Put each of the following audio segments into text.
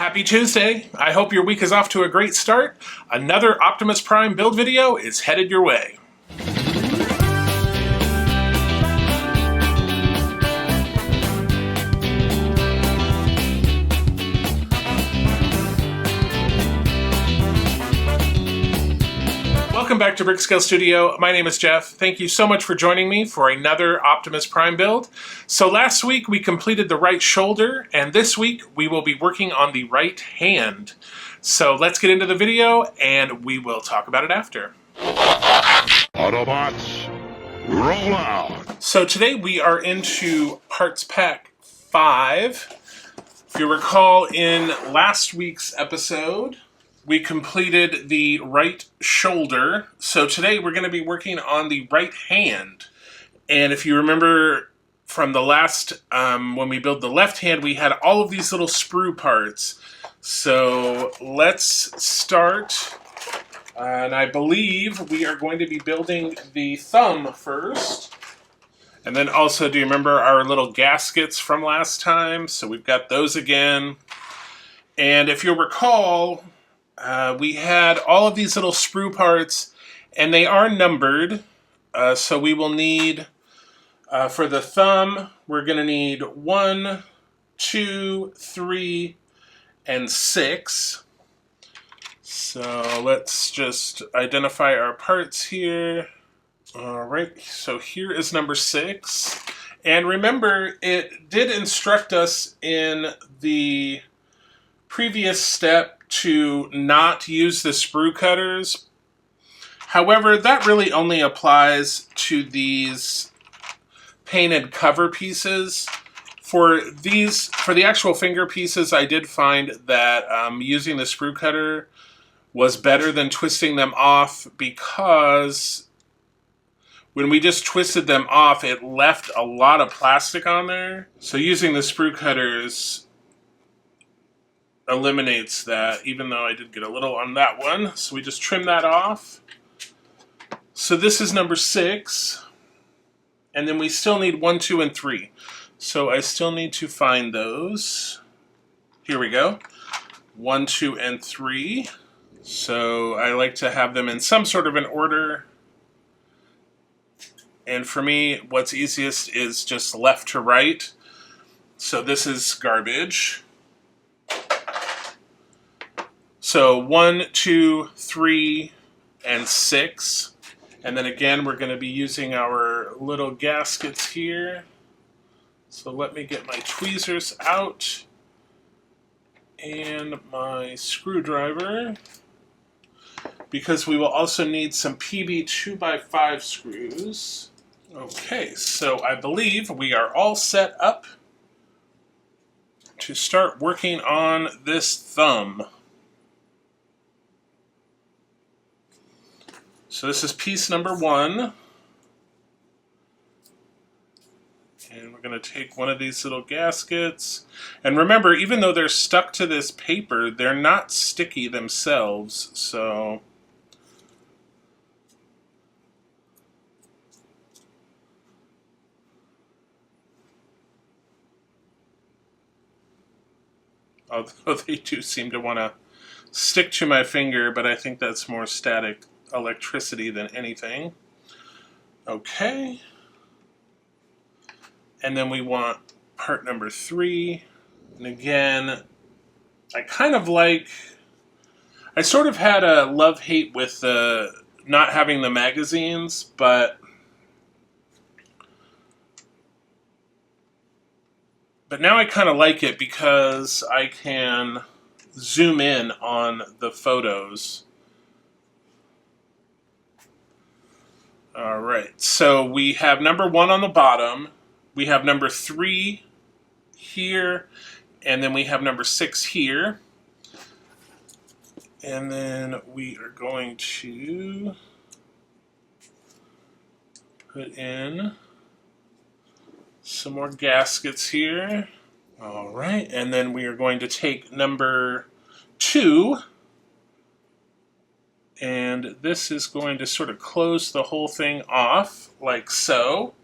Happy Tuesday! I hope your week is off to a great start. Another Optimus Prime build video is headed your way. Welcome back to Brickscale Studio. My name is Jeff. Thank you so much for joining me for another Optimus Prime build. So last week we completed the right shoulder, and this week we will be working on the right hand. So let's get into the video and we will talk about it after. Autobots, roll out! So today we are into parts pack 5. If you recall, in last week's episode we completed the right shoulder, so today we're going to be working on the right hand. And if you remember from the last, when we built the left hand, we had all of these little sprue parts. So let's start, and I believe we are going to be building the thumb first. And then also, do you remember our little gaskets from last time? So we've got those again. And if you'll recall, we had all of these little sprue parts, and they are numbered. So we will need, for the thumb, we're going to need 1, 2, 3, and 6. So let's just identify our parts here. Alright, so here is number 6. And remember, it did instruct us in the previous step to not use the sprue cutters. However, that really only applies to these painted cover pieces. For the actual finger pieces, I did find that using the sprue cutter was better than twisting them off, because when we just twisted them off, it left a lot of plastic on there. So using the sprue cutters eliminates that, even though I did get a little on that one. So we just trim that off. So this is number 6. And then we still need 1, 2, and 3. So I still need to find those. Here we go. 1, 2, and 3. So I like to have them in some sort of an order. And for me, what's easiest is just left to right. So this is garbage. So 1, 2, 3, and 6. And then again, we're going to be using our little gaskets here. So let me get my tweezers out and my screwdriver, because we will also need some PB 2x5 screws. Okay, so I believe we are all set up to start working on this thumb. So this is piece number 1. And we're going to take one of these little gaskets. And remember, even though they're stuck to this paper, they're not sticky themselves. So although they do seem to want to stick to my finger, but I think that's more static electricity than anything. Okay. And then we want part number 3. And again, I sort of had a love-hate with not having the magazines, but now I kind of like it because I can zoom in on the photos. Alright, so we have number 1 on the bottom, we have number 3 here, and then we have number 6 here. And then we are going to put in some more gaskets here. Alright, and then we are going to take number 2, and this is going to sort of close the whole thing off, like so.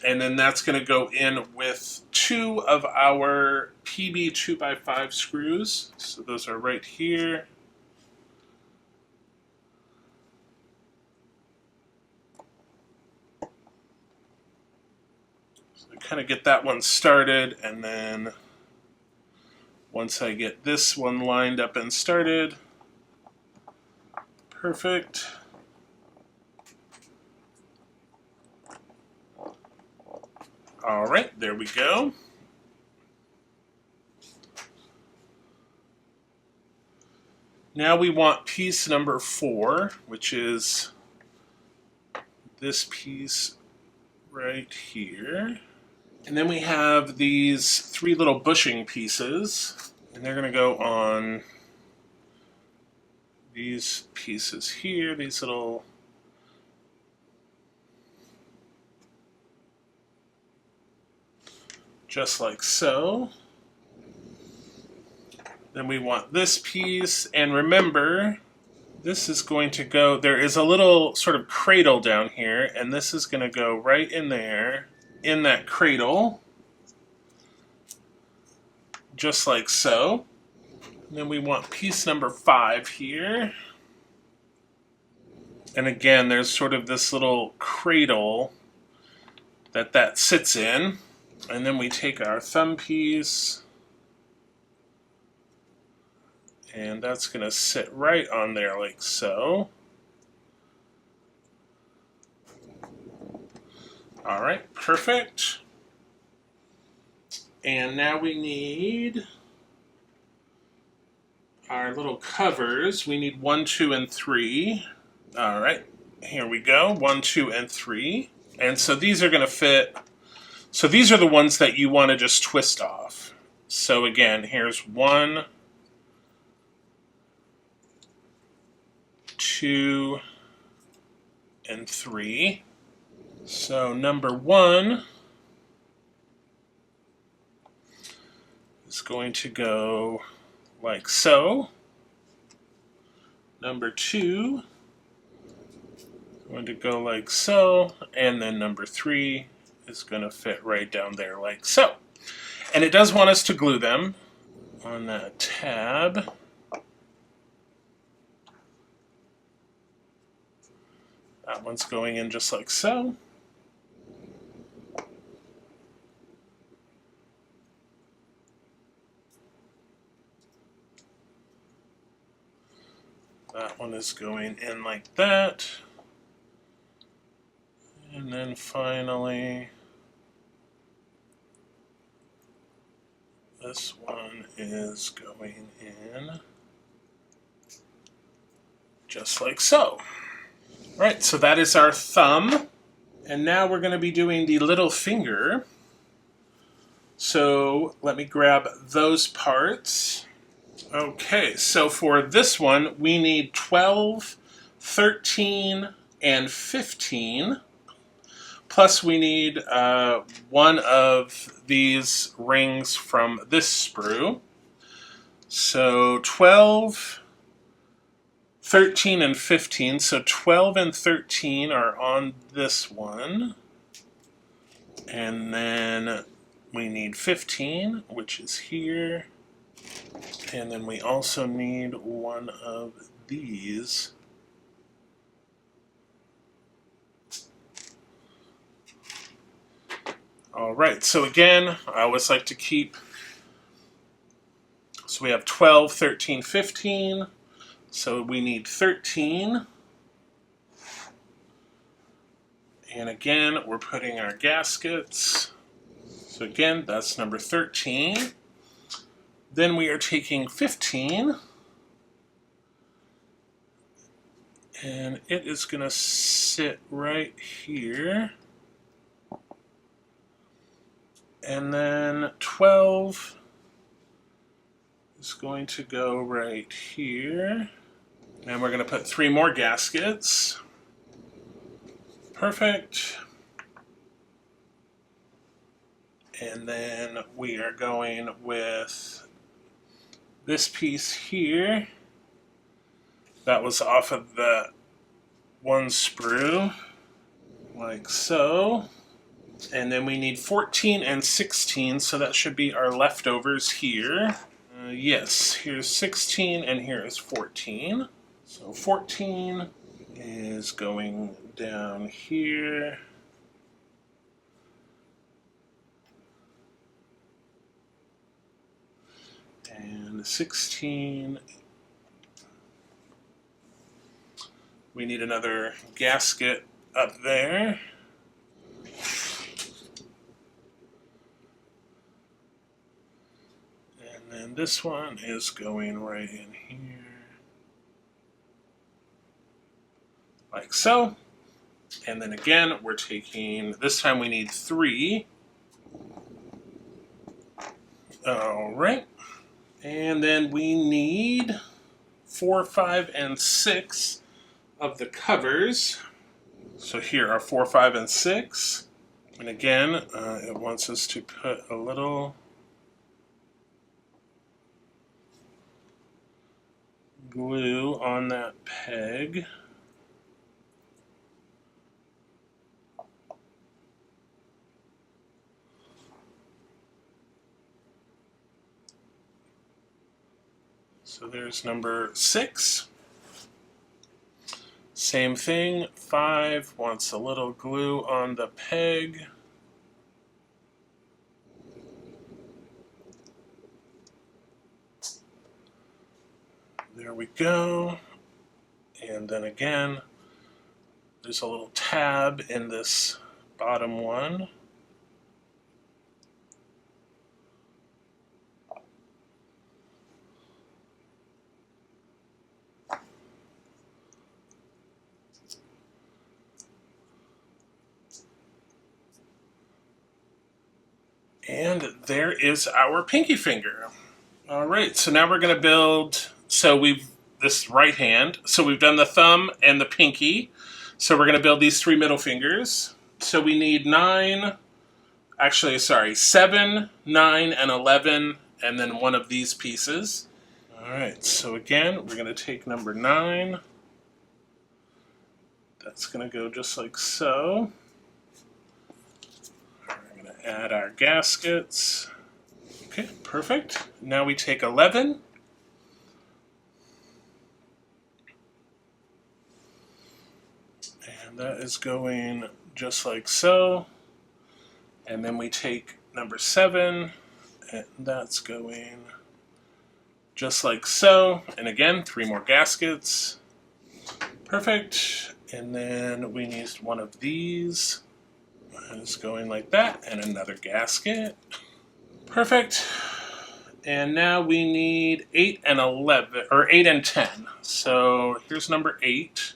And then that's going to go in with 2 of our PB 2x5 screws. So those are right here. So I kind of get that one started, and then once I get this one lined up and started, perfect. All right, there we go. Now we want piece number 4, which is this piece right here. And then we have these 3 little bushing pieces, and they're going to go on these pieces here, these little just like so. Then we want this piece, and remember, this is going to go, there is a little sort of cradle down here, and this is going to go right in there, in that cradle, just like so. And then we want piece number 5 here. And again, there's sort of this little cradle that sits in. And then we take our thumb piece, and that's going to sit right on there like so. All right, perfect. And now we need our little covers. We need 1, 2, and 3. All right, here we go, 1, 2, and 3. And so these are going to fit. So these are the ones that you want to just twist off. So again, here's 1, 2, and 3. So number 1 is going to go like so. Number 2 is going to go like so. And then number 3 is going to fit right down there like so. And it does want us to glue them on that tab. That one's going in just like so. That one is going in like that. And then finally, this one is going in just like so. All right, so that is our thumb. And now we're going to be doing the little finger. So let me grab those parts. Okay, so for this one, we need 12, 13, and 15. Plus we need one of these rings from this sprue. So 12, 13, and 15. So 12 and 13 are on this one. And then we need 15, which is here. And then we also need one of these. All right, so again, I always like to keep, so we have 12, 13, 15. So we need 13. And again, we're putting our gaskets. So again, that's number 13. Then we are taking 15, and it is going to sit right here. And then 12 is going to go right here. And we're going to put 3 more gaskets. Perfect. And then we are going with this piece here. That was off of that one sprue, like so. And then we need 14 and 16, so that should be our leftovers here. Yes, here's 16 and here is 14. So 14 is going down here. And 16, we need another gasket up there. And then this one is going right in here. Like so. And then again, we're taking, this time we need 3. All right. And then we need 4, 5, and 6 of the covers. So here are 4, 5, and 6. And again, it wants us to put a little glue on that peg. So there's number 6. Same thing, 5 wants a little glue on the peg. There we go. And then again, there's a little tab in this bottom one. And there is our pinky finger. All right, so now we're going to build, this right hand, so we've done the thumb and the pinky. So we're going to build these 3 middle fingers. So we need 7, 9, and 11, and then one of these pieces. All right, so again, we're going to take number 9. That's going to go just like so. We're going to add our gaskets. Okay, perfect. Now we take 11. And that is going just like so. And then we take number 7, and that's going just like so. And again, 3 more gaskets. Perfect. And then we need one of these. And it's going like that, and another gasket. Perfect. And now we need 8 and 11, or 8 and 10. So here's number 8.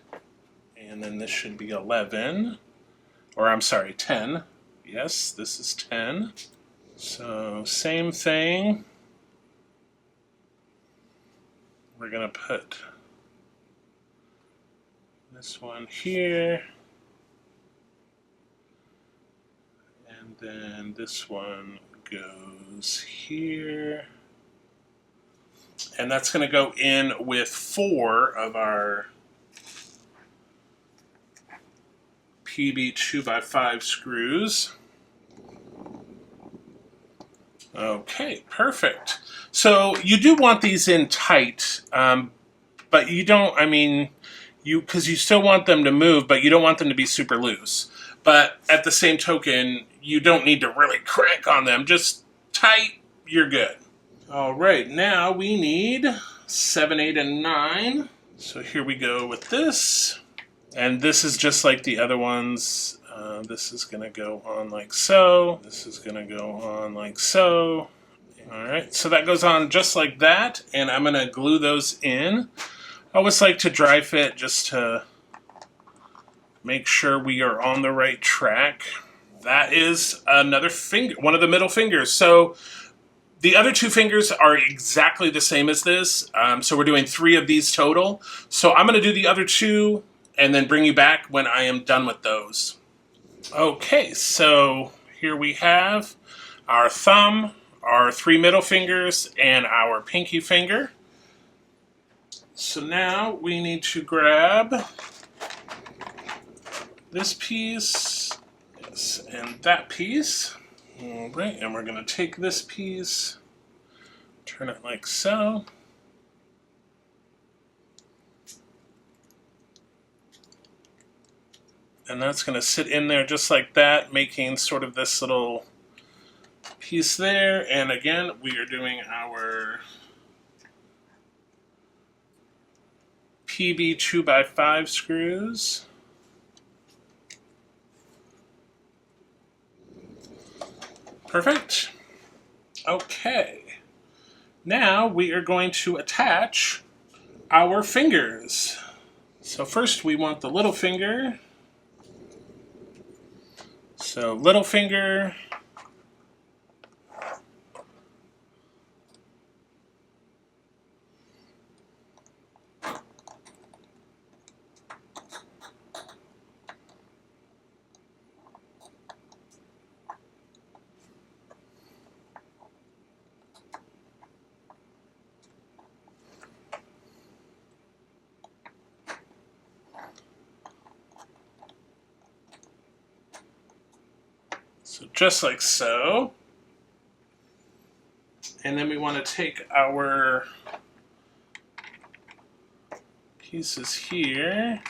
And then this should be 11. Or I'm sorry, 10. Yes, this is 10. So same thing. We're going to put this one here. And then this one goes here. And that's going to go in with 4 of our PB 2x5 screws. Okay, perfect. So you do want these in tight, but you don't, because you still want them to move, but you don't want them to be super loose. But at the same token, you don't need to really crank on them. Just tight, you're good. All right, now we need 7, 8, and 9. So here we go with this. And this is just like the other ones. This is going to go on like so. This is going to go on like so. All right, so that goes on just like that. And I'm going to glue those in. I always like to dry fit just to make sure we are on the right track. That is another finger, one of the middle fingers. So the other 2 fingers are exactly the same as this. So we're doing 3 of these total. So I'm going to do the other 2 and then bring you back when I am done with those. Okay, so here we have our thumb, our 3 middle fingers, and our pinky finger. So now we need to grab this piece this and that piece. All right, and we're going to take this piece, turn it like so. And that's going to sit in there just like that, making sort of this little piece there. And again, we are doing our PB 2x5 screws. Perfect. Okay. Now we are going to attach our fingers. So first we want the little finger. So little finger. So just like so. And then we want to take our pieces here,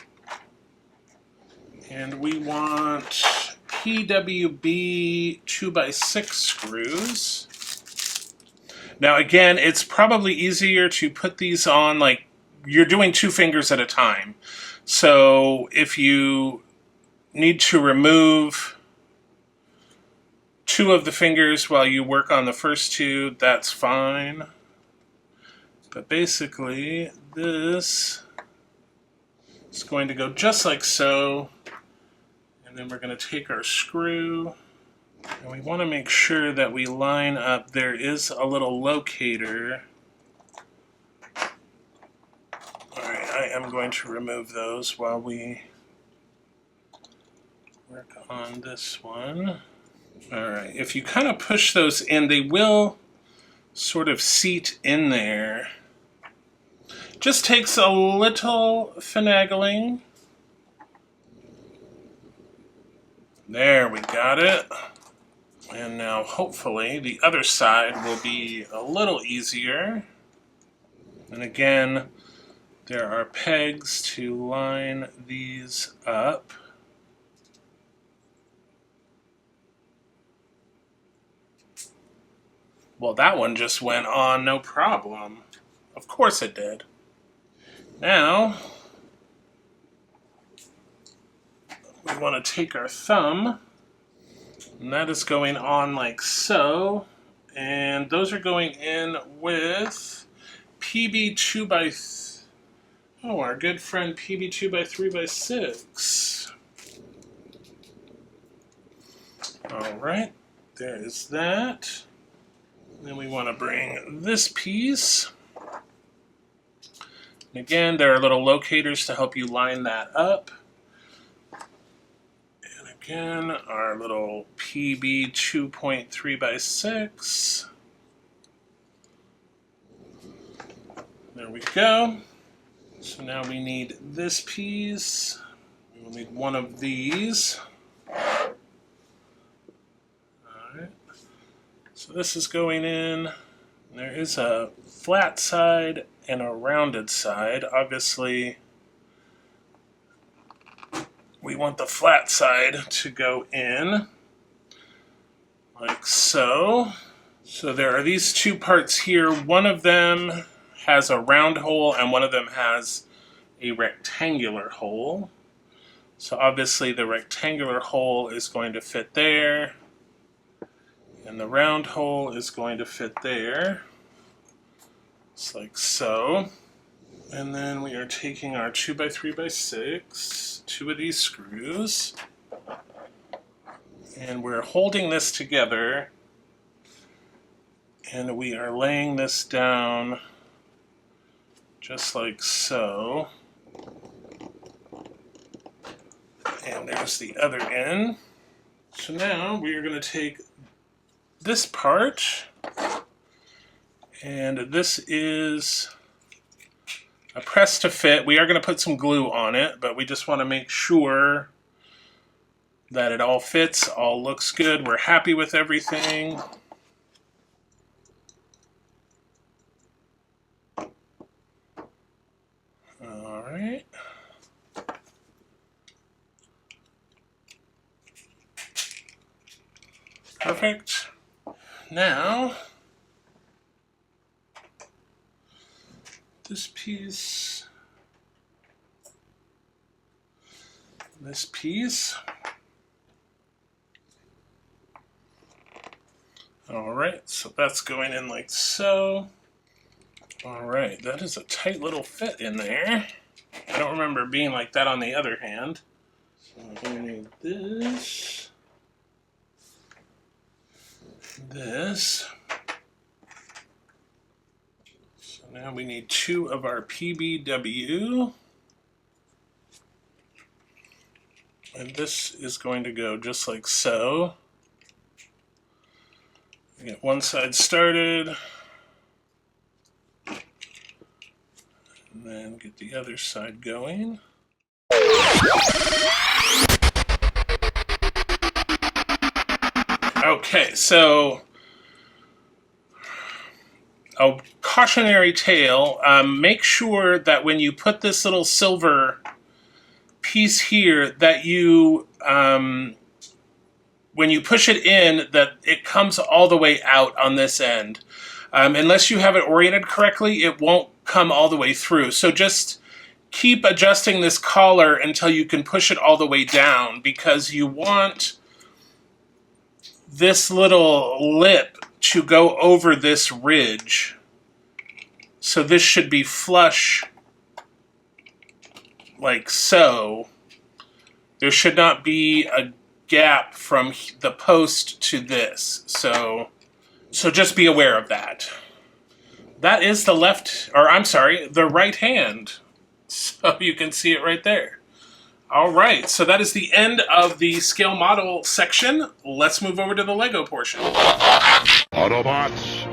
and we want PWB 2x6 screws. Now again, it's probably easier to put these on like you're doing 2 fingers at a time. So if you need to remove 2 of the fingers while you work on the first 2, that's fine. But basically, this is going to go just like so. And then we're going to take our screw. And we want to make sure that we line up. There is a little locator. Alright, I am going to remove those while we work on this one. Alright, if you kind of push those in, they will sort of seat in there. Just takes a little finagling. There, we got it. And now hopefully the other side will be a little easier. And again, there are pegs to line these up. Well, that one just went on no problem. Of course it did. Now, we want to take our thumb, and that is going on like so. And those are going in with PB 2x... Oh, our good friend PB 2x3x6. Alright, there is that. Then we want to bring this piece. And again, there are little locators to help you line that up. And again, our little PB 2.3x6. There we go. So now we need this piece. We'll need one of these. So this is going in. There is a flat side and a rounded side. Obviously, we want the flat side to go in, like so. So there are these 2 parts here. One of them has a round hole and one of them has a rectangular hole. So obviously the rectangular hole is going to fit there. And the round hole is going to fit there. It's like so. And then we are taking our 2x3x6, 2 of these screws, and we're holding this together, and we are laying this down just like so. And there's the other end. So now we are going to take this part, and this is a press to fit. We are going to put some glue on it, but we just want to make sure that it all fits, all looks good. We're happy with everything. All right. Perfect. Now, this piece, this piece. All right, so that's going in like so. All right, that is a tight little fit in there. I don't remember being like that on the other hand. So we need this, this. So now we need 2 of our PBW. And this is going to go just like so. Get one side started. And then get the other side going. Okay, so a cautionary tale. Make sure that when you put this little silver piece here, that you, when you push it in, that it comes all the way out on this end. Unless you have it oriented correctly, it won't come all the way through. So just keep adjusting this collar until you can push it all the way down, because you want this little lip to go over this ridge. So this should be flush like so. There should not be a gap from the post to this. So just be aware of that. That is the left, or I'm sorry, the right hand. So you can see it right there. All right, so that is the end of the scale model section. Let's move over to the Lego portion. Autobots,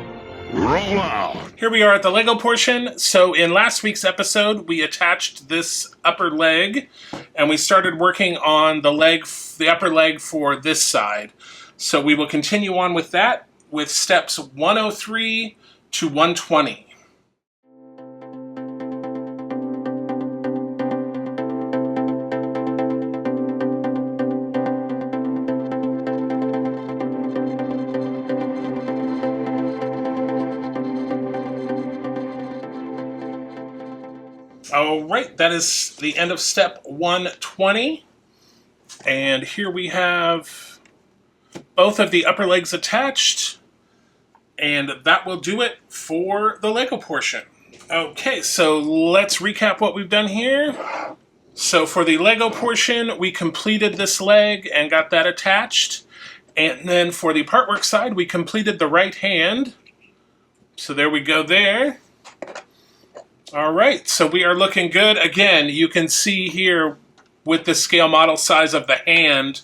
roll out. Here we are at the Lego portion. So in last week's episode, we attached this upper leg, and we started working on the upper leg for this side. So we will continue on with that with steps 103 to 120. All right, that is the end of step 120. And here we have both of the upper legs attached. And that will do it for the Lego portion. Okay, so let's recap what we've done here. So for the Lego portion, we completed this leg and got that attached. And then for the partwork side, we completed the right hand. So there we go there. All right, so we are looking good. Again, you can see here with the scale model size of the hand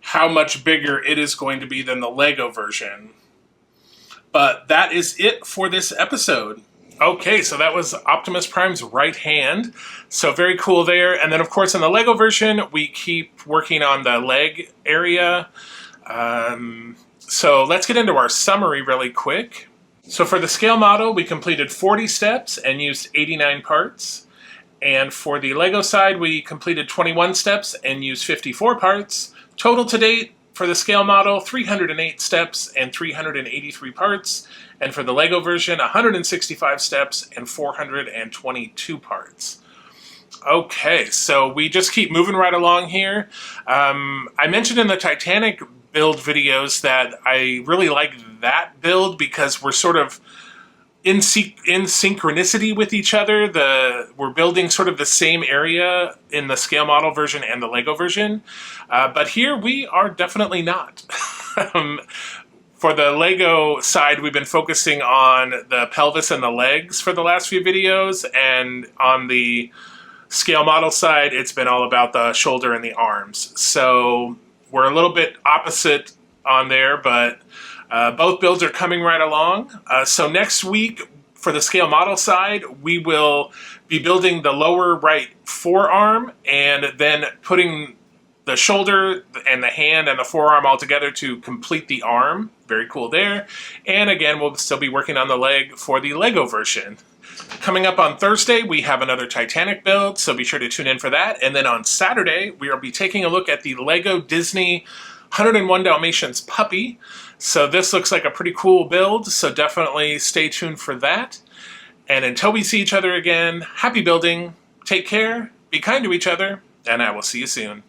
how much bigger it is going to be than the Lego version. But that is it for this episode. Okay, so that was Optimus Prime's right hand. So very cool there. And then, of course, in the Lego version, we keep working on the leg area. So let's get into our summary really quick. So for the scale model, we completed 40 steps and used 89 parts. And for the Lego side, we completed 21 steps and used 54 parts. Total to date for the scale model, 308 steps and 383 parts. And for the Lego version, 165 steps and 422 parts. Okay, so we just keep moving right along here. I mentioned in the Titanic build videos that I really like that build because we're sort of in synchronicity with each other. We're building sort of the same area in the scale model version and the Lego version. But here we are definitely not. For the Lego side, we've been focusing on the pelvis and the legs for the last few videos. And on the scale model side, it's been all about the shoulder and the arms. So we're a little bit opposite on there, but both builds are coming right along. So next week, for the scale model side, we will be building the lower right forearm and then putting the shoulder and the hand and the forearm all together to complete the arm. Very cool there. And again, we'll still be working on the leg for the Lego version. Coming up on Thursday, we have another Titanic build, so be sure to tune in for that. And then on Saturday, we will be taking a look at the Lego Disney 101 Dalmatians puppy. So this looks like a pretty cool build, so definitely stay tuned for that. And until we see each other again, happy building, take care, be kind to each other, and I will see you soon.